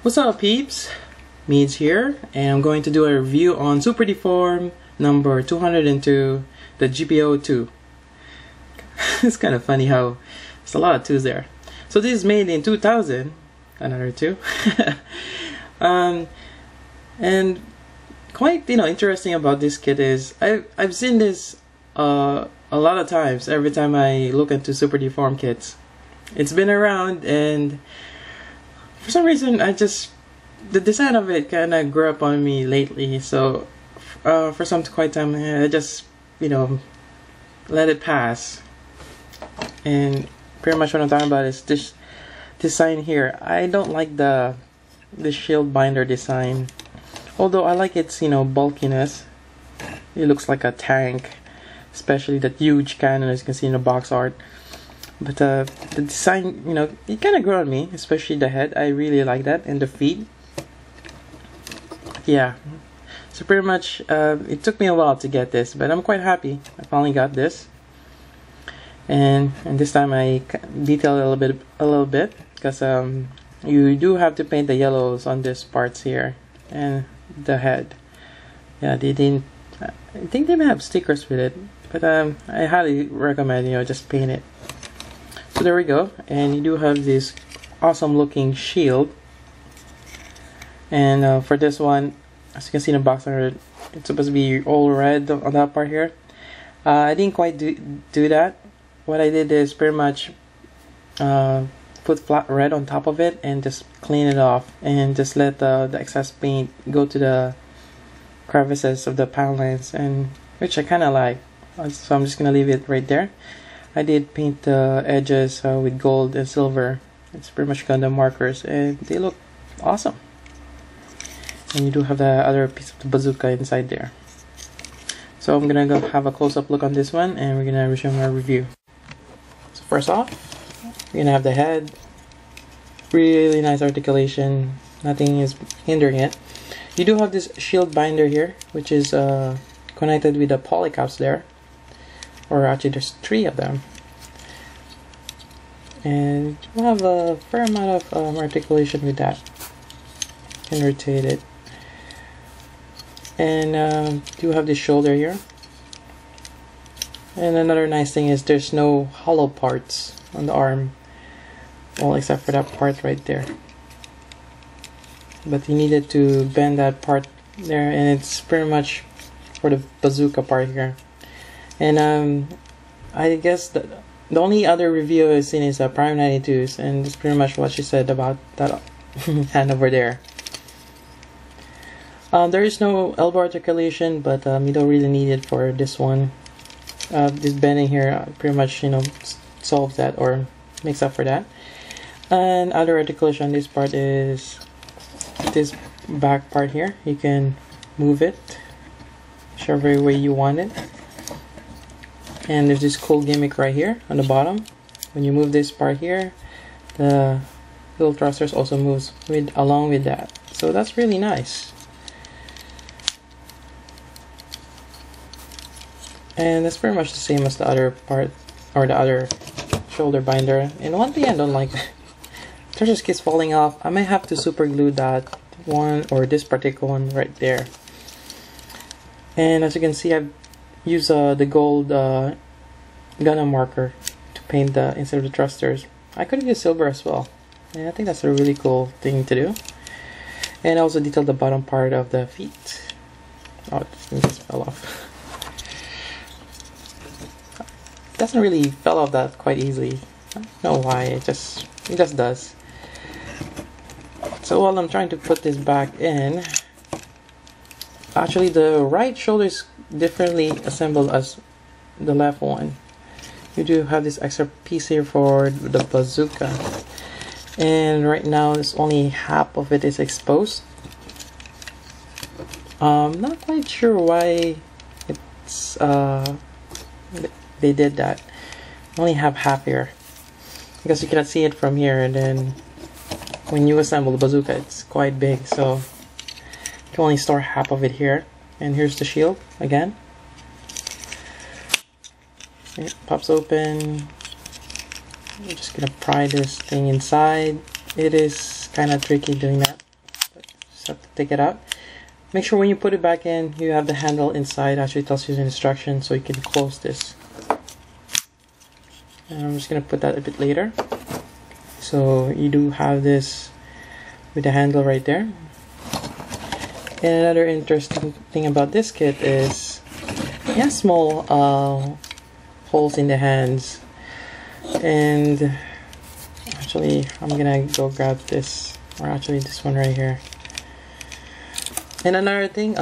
What's up, peeps? Meads here, and I'm going to do a review on Super Deform number 202, the GP02. It's kind of funny how there's a lot of twos there. So this is made in 2000, another two. And quite interesting about this kit is I've seen this a lot of times. Every time I look into Super Deform kits, it's been around, and for some reason the design of it kind of grew up on me lately. So for some quite time I just let it pass. And pretty much what I'm talking about is this design here. I don't like the shield binder design, although I like its bulkiness. It looks like a tank, especially that huge cannon as you can see in the box art. But the design, it kind of grew on me, especially the head. I really like that, and the feet. Yeah, so pretty much it took me a while to get this, but I'm quite happy I finally got this. And this time I detailed a little bit because you do have to paint the yellows on these parts here and the head. Yeah, they didn't. I think they may have stickers with it, but I highly recommend just paint it. So there we go, and you do have this awesome looking shield. And for this one, as you can see in the box art, it's supposed to be all red on that part here. I didn't quite do that. What I did is pretty much put flat red on top of it and just clean it off, and just let the excess paint go to the crevices of the panel lines, and which I kind of like. So I'm just gonna leave it right there. I did paint the edges with gold and silver. It's pretty much Gundam markers, and they look awesome. And you do have the other piece of the bazooka inside there. So I'm gonna go have a close-up look on this one, and we're gonna resume our review. So first off, we're gonna have the head. Really nice articulation. Nothing is hindering it. You do have this shield binder here, which is connected with the polycaps there. Or actually there's 3 of them. And you have a fair amount of articulation with that. You can rotate it. And you have this shoulder here. And another nice thing is there's no hollow parts on the arm. Well, except for that part right there. But you needed to bend that part there, and it's pretty much for the bazooka part here. And I guess the only other review I've seen is Prime 92's, and that's pretty much what she said about that hand over there. There is no elbow articulation, but you don't really need it for this one. This bending here pretty much solves that or makes up for that. And other articulation on this part is this back part here. You can move it whichever way you want it. And there's this cool gimmick right here on the bottom. When you move this part here, the little thrusters also moves along with that. So that's really nice. And that's pretty much the same as the other part, or the other shoulder binder. And one thing I don't like, it just keeps falling off. I might have to super glue that one, or this particular one right there. And as you can see, I've used the gold Gundam marker to paint the inside of the thrusters. I could use silver as well, and I think that's a really cool thing to do. And I also detailed the bottom part of the feet. Oh, it just fell off. It doesn't really fell off that quite easily. I don't know why, it just does. So while I'm trying to put this back in, actually the right shoulder is differently assembled as the left one. You do have this extra piece here for the bazooka, and right now it's only half of it is exposed. Not quite sure why it's they did that. Only have half here because you cannot see it from here, and then when you assemble the bazooka it's quite big, so you can only store half of it here. And here's the shield again. It pops open. I'm just gonna pry this thing inside. It is kind of tricky doing that. So have to take it out. Make sure when you put it back in, you have the handle inside. Actually tells you the instruction so you can close this. And I'm just gonna put that a bit later. So you do have this with the handle right there. And another interesting thing about this kit is it has small holes in the hands. And actually, I'm gonna go grab this, or actually this one right here. And another thing,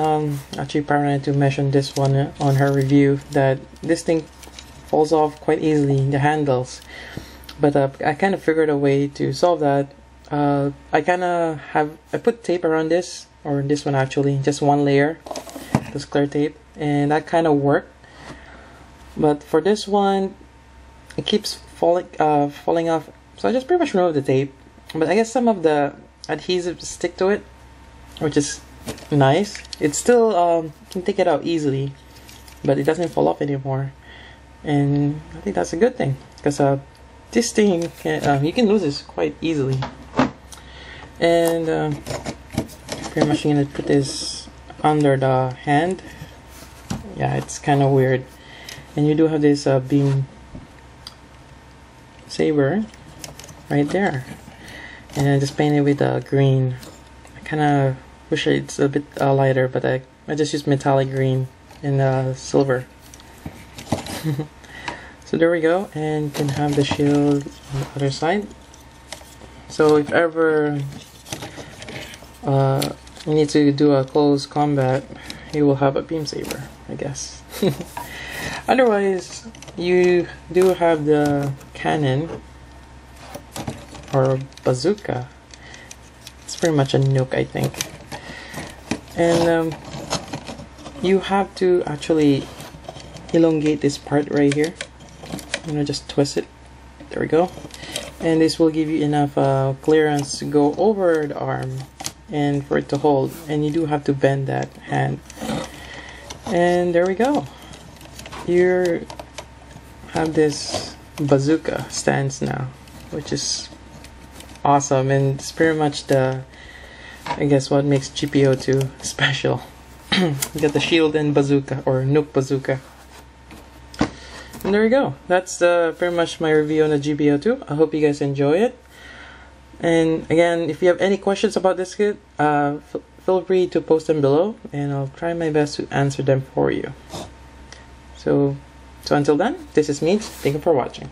actually Paranoid to mention this one on her review, that this thing falls off quite easily, the handles. But I kind of figured a way to solve that. I put tape around this, or this one actually, just one layer, this clear tape, and that kind of worked. But for this one, it keeps falling off, so I just pretty much removed the tape. But I guess some of the adhesive stick to it, which is nice. It's still can take it out easily, but it doesn't fall off anymore, and I think that's a good thing, because this thing you can lose this quite easily. And pretty much I'm gonna put this under the hand. Yeah, it's kind of weird. And you do have this beam saber right there, and I just painted with green. I kind of wish it's a bit lighter, but I just used metallic green and silver. So there we go, and you can have the shield on the other side. So if ever you need to do a close combat, you will have a beam saber, I guess. Otherwise, you do have the cannon or bazooka. It's pretty much a nuke, I think. And you have to actually elongate this part right here. I'm gonna just twist it. There we go. And this will give you enough clearance to go over the arm and for it to hold. And you do have to bend that hand. And there we go. You have this bazooka stance now, which is awesome, and it's pretty much I guess what makes GP02 special. You got the shield and bazooka, or nuke bazooka. And there you go. That's pretty much my review on the GP02. I hope you guys enjoy it. And again, if you have any questions about this kit, feel free to post them below, and I'll try my best to answer them for you. So until then, this is Meads. Thank you for watching.